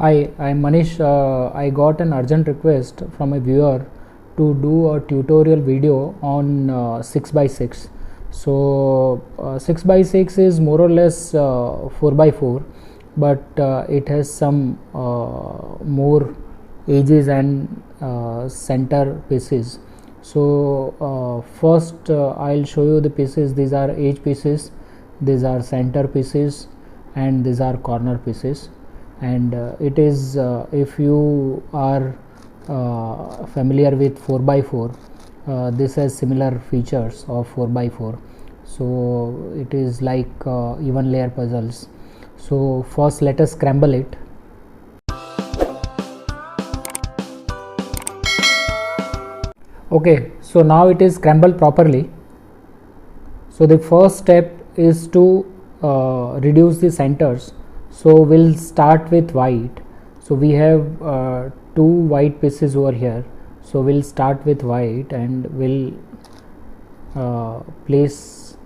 I'm Manish. I got an urgent request from a viewer to do a tutorial video on 6x6. So 6x6 is more or less 4x4, but it has some more edges and center pieces. So first I'll show you the pieces. These are edge pieces, these are center pieces, and these are corner pieces. And it is if you are familiar with 4x4, this has similar features of 4x4. So it is like even layer puzzles. So first let us scramble it. Okay, so now it is scrambled properly. So the first step is to reduce the centers. So we'll start with white. So we have two white pieces over here. So we'll start with white and we'll place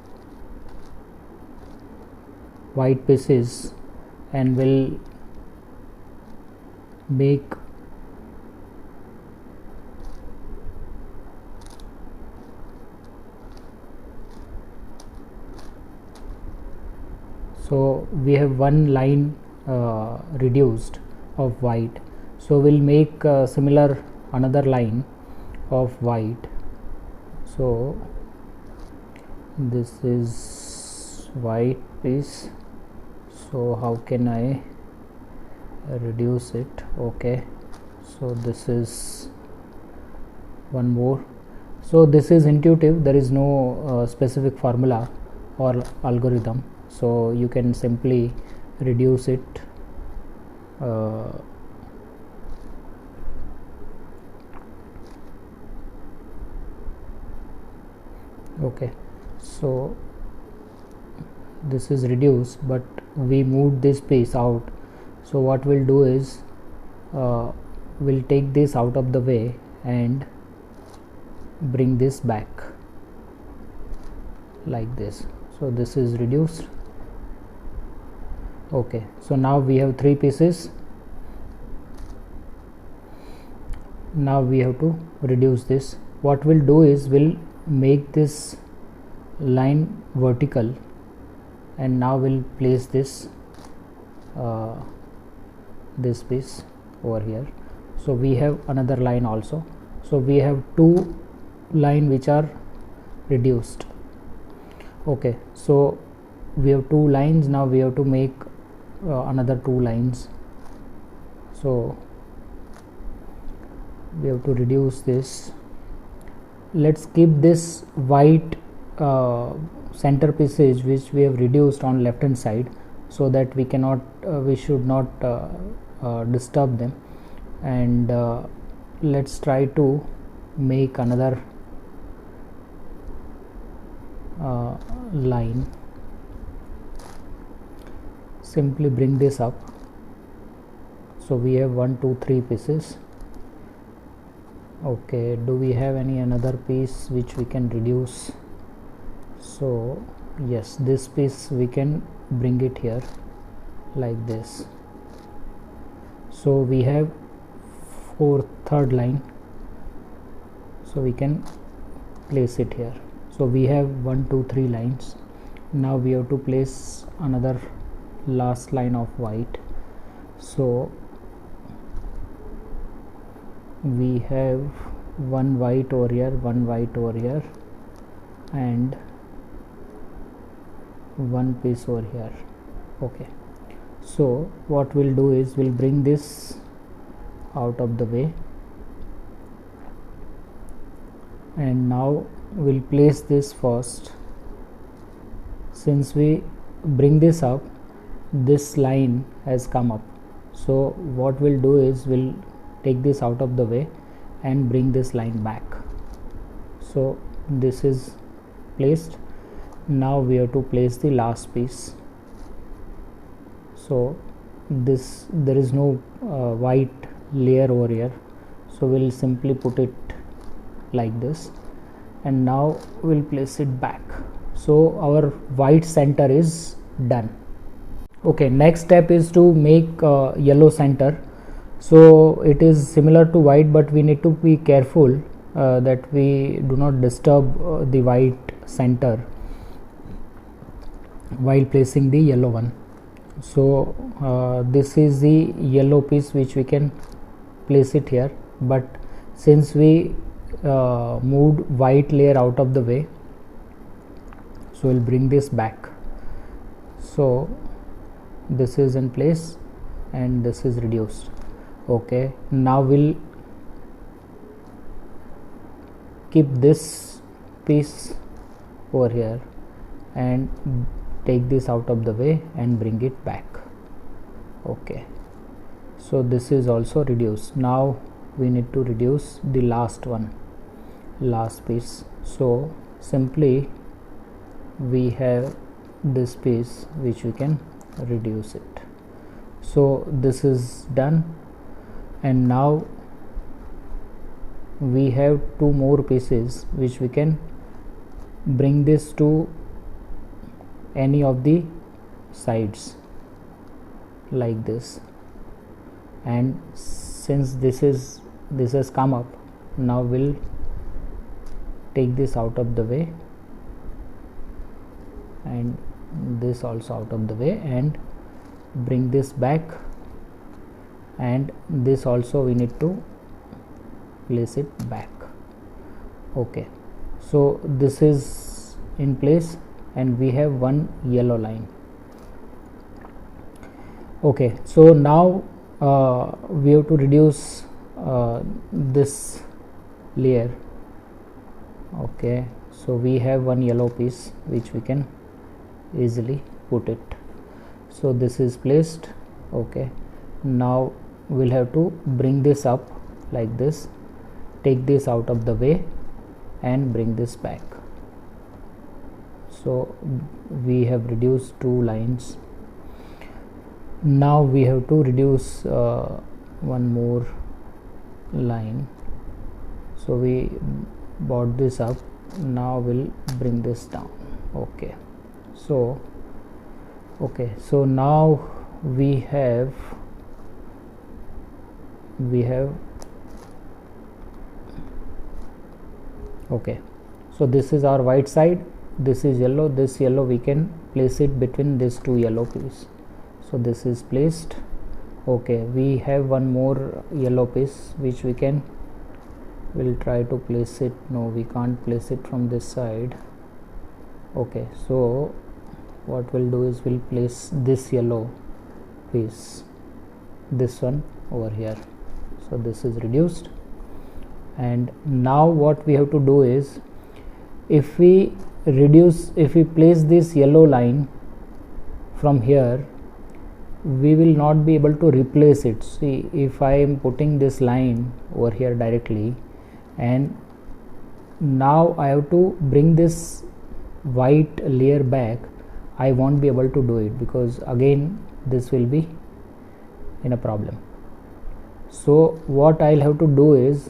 white pieces and we'll make so we have one line reduced of white. So we'll make similar another line of white. So this is white piece. So how can I reduce it? Okay, so this is one more. So this is intuitive, there is no specific formula or algorithm, so you can simply reduce it okay. So this is reduced, but we moved this piece out. So what we'll do is we'll take this out of the way and bring this back like this. So this is reduced. Okay, so now we have three pieces. Now we have to reduce this. What we'll do is we'll make this line vertical, and now we'll place this this piece over here. So we have another line also. So we have two line which are reduced. Okay, so we have two lines. Now we have to make another two lines. So we have to reduce this. Let's keep this white center pieces which we have reduced on left hand side, so that we cannot we should not disturb them. And let's try to make another line. Simply bring this up. So we have 1 2 3 pieces. Okay, do we have any another piece which we can reduce? So yes, this piece we can bring it here like this. So we have third line, so we can place it here. So we have 1 2 3 lines. Now we have to place another last line of white. So we have one white over here, one white over here, and one piece over here. Okay, so what we'll do is we'll bring this out of the way, and now we'll place this first. Since we bring this up, this line has come up. So what we'll do is we'll take this out of the way and bring this line back. So this is placed. Now we have to place the last piece. So this, there is no white layer over here, so we'll simply put it like this, and now we'll place it back. So our white center is done. Okay, next step is to make yellow center. So it is similar to white, but we need to be careful that we do not disturb the white center while placing the yellow one. So this is the yellow piece which we can place it here, but since we moved white layer out of the way, so we'll bring this back. So this is in place and this is reduced. Okay, now we'll keep this piece over here and take this out of the way and bring it back. Okay, so this is also reduced. Now we need to reduce the last piece. So simply we have this piece which we can reduce it. So this is done, and now we have two more pieces which we can bring this to any of the sides like this, and since this has come up, now we'll take this out of the way and this also out of the way and bring this back, and this also we need to place it back. Okay, so this is in place and we have one yellow line. Okay, so now we have to reduce this layer. Okay, so we have one yellow piece which we can easily put it. So this is placed. Okay, now we'll have to bring this up like this, take this out of the way and bring this back. So we have reduced two lines. Now we have to reduce one more line. So we brought this up, now we'll bring this down. Okay, so now we have okay, so this is our white side, this is yellow, this yellow we can place it between these two yellow pieces. So this is placed. Okay, we have one more yellow piece which we'll try to place it. No, we can't place it from this side. Okay, so what we'll do is we'll place this yellow piece, this one over here. So this is reduced, and now what we have to do is, if we place this yellow line from here, we will not be able to replace it. See, if I am putting this line over here directly, and now I have to bring this white layer back, I won't be able to do it because again this will be in a problem. So what I'll have to do is,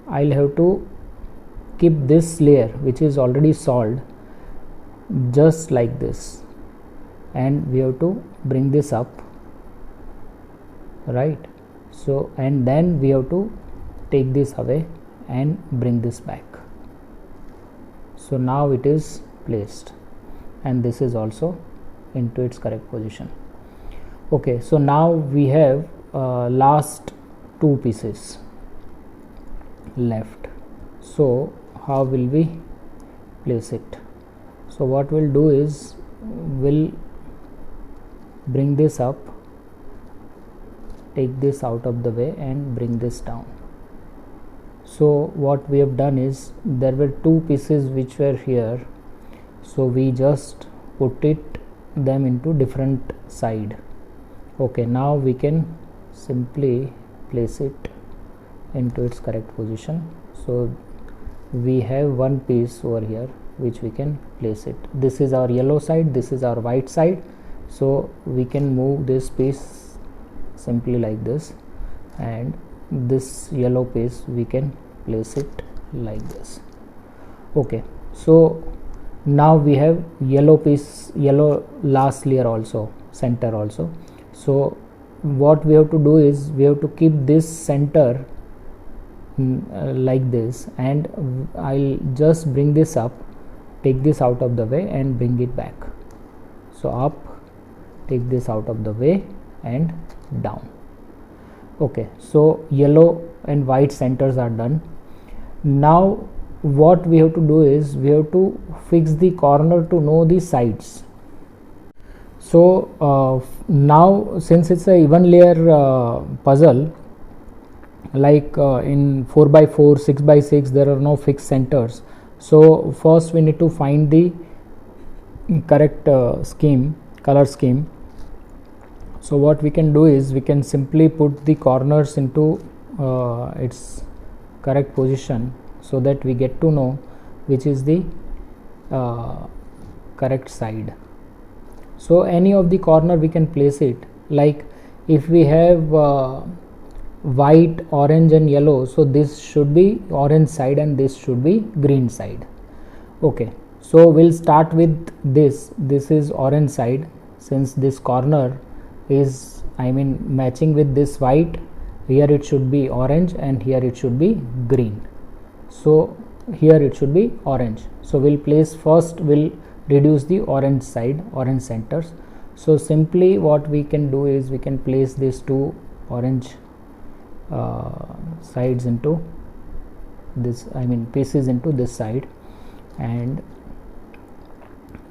I'll have to keep this layer which is already solved just like this, and we have to bring this up, right? So, and then we have to take this away and bring this back. So now it is placed, and this is also into its correct position. Okay, so now we have last two pieces left. So how will we place it? So what we'll do is, we'll bring this up, take this out of the way and bring this down. So what we have done is, there were two pieces which were here, so we just put them into different side. Okay, now we can simply place it into its correct position. So we have one piece over here which we can place it. This is our yellow side, this is our white side, so we can move this piece simply like this, and this yellow piece we can place it like this. Okay, so now we have yellow piece, yellow last layer also, center also. So what we have to do is we have to keep this center like this, and I'll just bring this up, take this out of the way and bring it back. So up, take this out of the way and down. Okay, so yellow and white centers are done. Now what we have to do is we have to fix the corner to know the sides. So now since it's a even layer puzzle, like in 4x4, 6x6, there are no fixed centers. So first we need to find the correct color scheme. So what we can do is we can simply put the corners into its correct position, so that we get to know which is the correct side. So any of the corner we can place it, like if we have white, orange and yellow, so this should be orange side and this should be green side. Okay, so we'll start with this is orange side, since this corner is matching with this white. Here it should be orange and here it should be green. So here it should be orange. So we'll place first, we'll reduce the orange side, orange centers. So simply what we can do is we can place these two orange sides into this, pieces into this side, and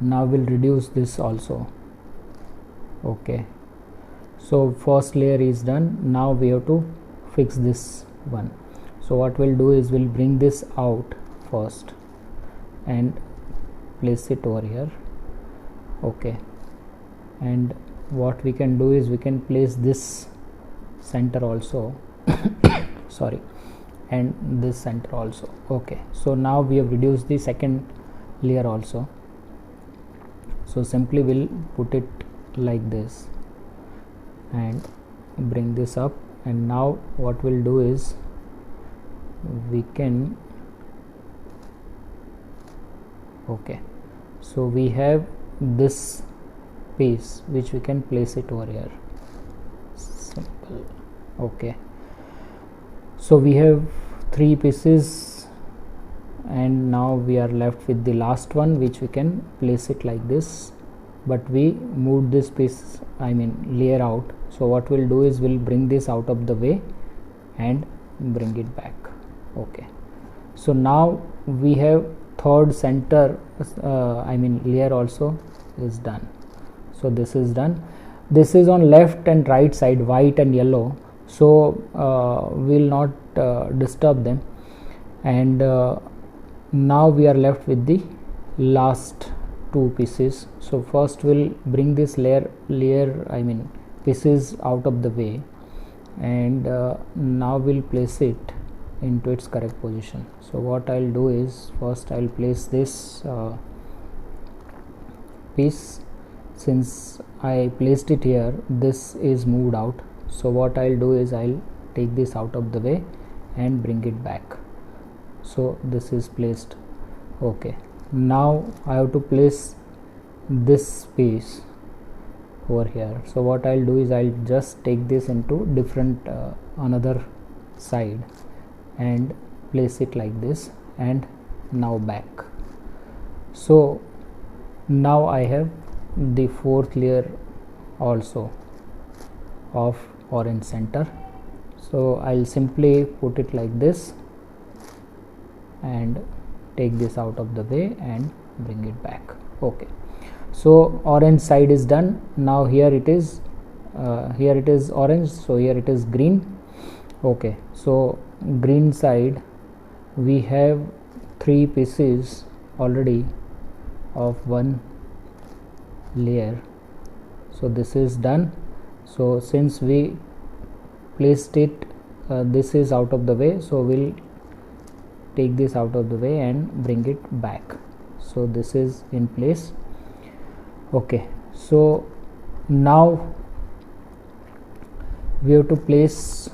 now we'll reduce this also. Okay, so first layer is done. Now we have to fix this one. So what we'll do is we'll bring this out first and place it over here. Okay, and what we can do is we can place this center also sorry, and this center also. Okay, so now we have reduced the second layer also. So simply we'll put it like this and bring this up, and now what we'll do is we can, okay, so we have this piece which we can place it over here. Simple. Okay, so we have three pieces, and now we are left with the last one, which we can place it like this, but we moved this piece, layer out. So what we'll do is we'll bring this out of the way and bring it back. Okay, so now we have third center layer also is done. So this is done. This is on left and right side, white and yellow, so we'll not disturb them. And now we are left with the last two pieces. So first we'll bring this pieces out of the way, and now we'll place it into its correct position. So what I'll do is first I'll place this piece. Since I placed it here, this is moved out. So what I'll do is I'll take this out of the way and bring it back. So this is placed. Okay, now I have to place this piece over here. So what I'll do is I'll just take this into different another side and place it like this, and now back. So now I have the fourth layer also of orange center. So I'll simply put it like this and take this out of the way and bring it back. Okay, so orange side is done. Now here it is orange, so here it is green. Okay, so green side we have three pieces already of one layer. So this is done. So since we placed it, this is out of the way, so we'll take this out of the way and bring it back. So this is in place. Okay, so now we have to place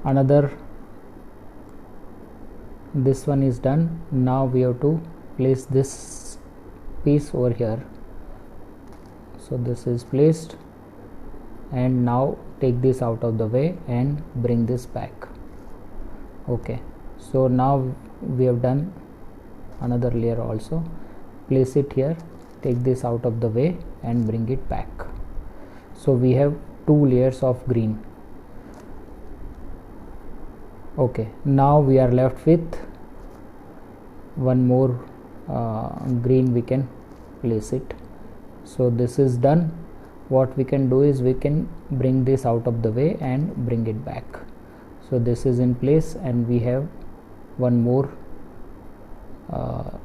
another, this one is done. Now we have to place this piece over here. So this is placed, and now take this out of the way and bring this back. Okay, so now we have done another layer also. Place it here, take this out of the way and bring it back. So we have 2 layers of green. Okay, now we are left with one more green. We can place it. So this is done. What we can do is we can bring this out of the way and bring it back. So this is in place, and we have one more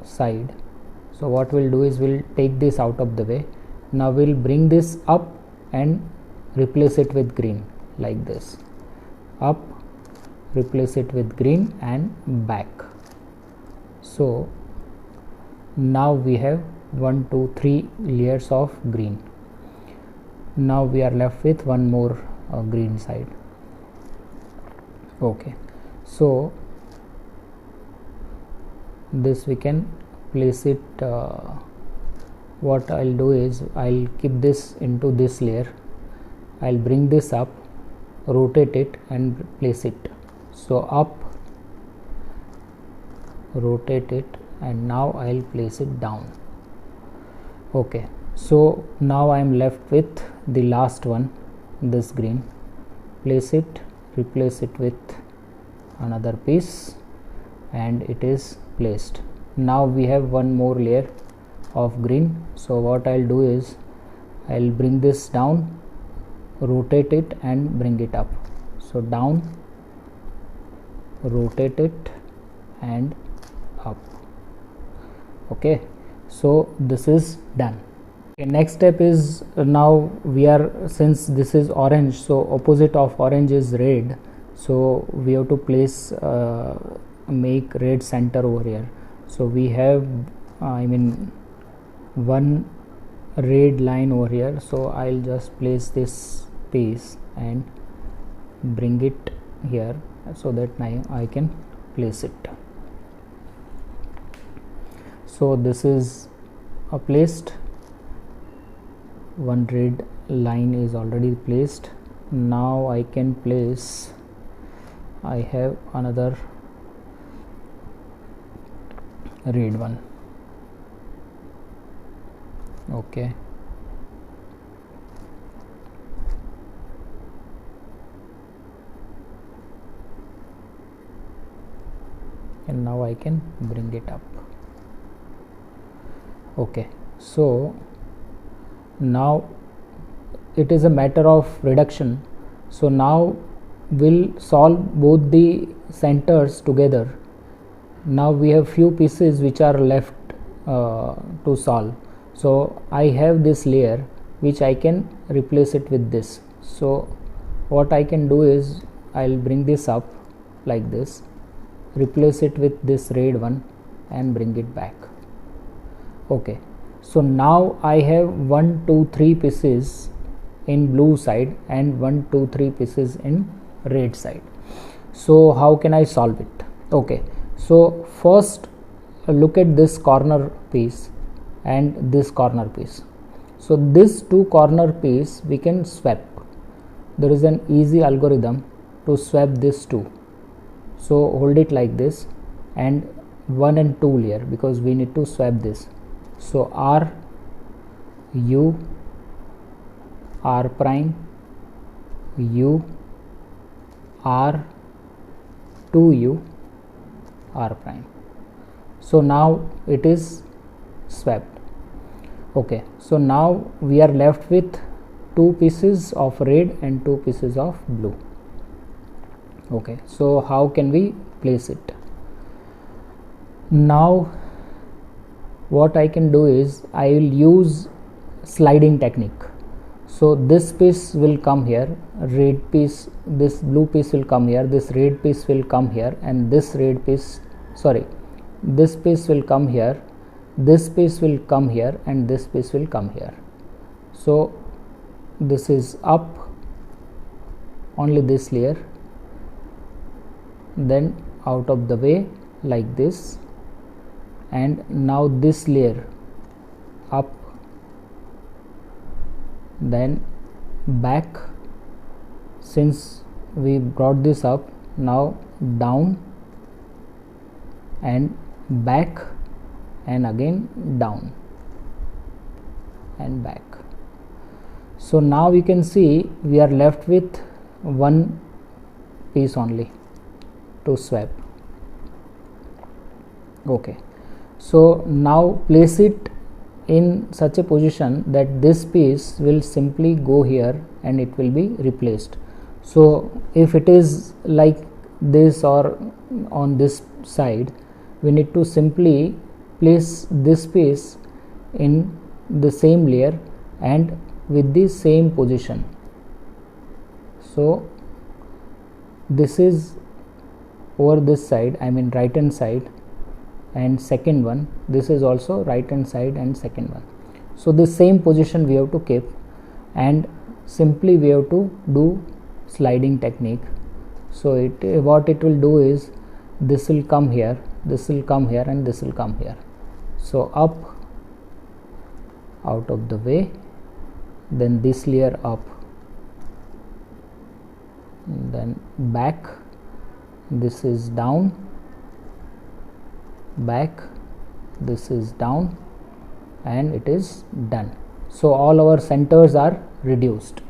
side. So what we'll do is we'll take this out of the way. Now we'll bring this up and replace it with green, like this. Up, replace it with green, and back. So now we have 1 2 3 layers of green. Now we are left with one more green side. Okay, so this we can place it. What I'll do is I'll keep this into this layer. I'll bring this up, rotate it and place it. So up, rotate it, and now I'll place it down. Okay, so now I am left with the last one, this green. Place it, replace it with another piece, and it is placed. Now we have one more layer of green. So what I'll do is I'll bring this down, rotate it and bring it up. So down, rotate it and up. Okay, so this is done. Okay, next step is now we are, since this is orange, so opposite of orange is red, so we have to place make red center over here. So we have one red line over here. So I'll just place this piece and bring it here so that now I can place it. So this is placed. One red line is already placed. Now I can place, I have another red one. Okay, and now I can bring it up. Okay, so now it is a matter of reduction. So now we'll solve both the centers together. Now we have few pieces which are left to solve. So I have this layer which I can replace it with this. So what I can do is I'll bring this up like this, replace it with this red one and bring it back. Okay, so now I have 1 2 3 pieces in blue side and 1 2 3 pieces in red side. So how can I solve it? Okay, so first look at this corner piece and this corner piece. So this 2 corner piece we can swap. There is an easy algorithm to swap this 2. So hold it like this and 1 and 2 layer, because we need to swap this. So R U R prime U R 2U R prime. So now it is swapped. Okay, so now we are left with 2 pieces of red and 2 pieces of blue. Okay, so how can we place it? Now what I can do is I will use sliding technique. So this piece will come here, red piece, this blue piece will come here, this red piece will come here, and this red piece, sorry, this piece will come here, this piece will come here, and this piece will come here. So this is up, only this layer, then out of the way like this, and now this layer up, then back. Since we brought this up, now down and back, and again down and back. So now we can see we are left with one piece only to swap. Okay, so now place it in such a position that this piece will simply go here and it will be replaced. So if it is like this or on this side, we need to simply place this piece in the same layer and with the same position. So this is over this side, I mean right hand side, and second one, this is also right hand side and second one. So the same position we have to keep, and simply we have to do sliding technique. So what it will do is, this will come here, this will come here, and this will come here. So up, out of the way, then this layer up, then back, this is down, back, this is down, and it is done. So all our centers are reduced.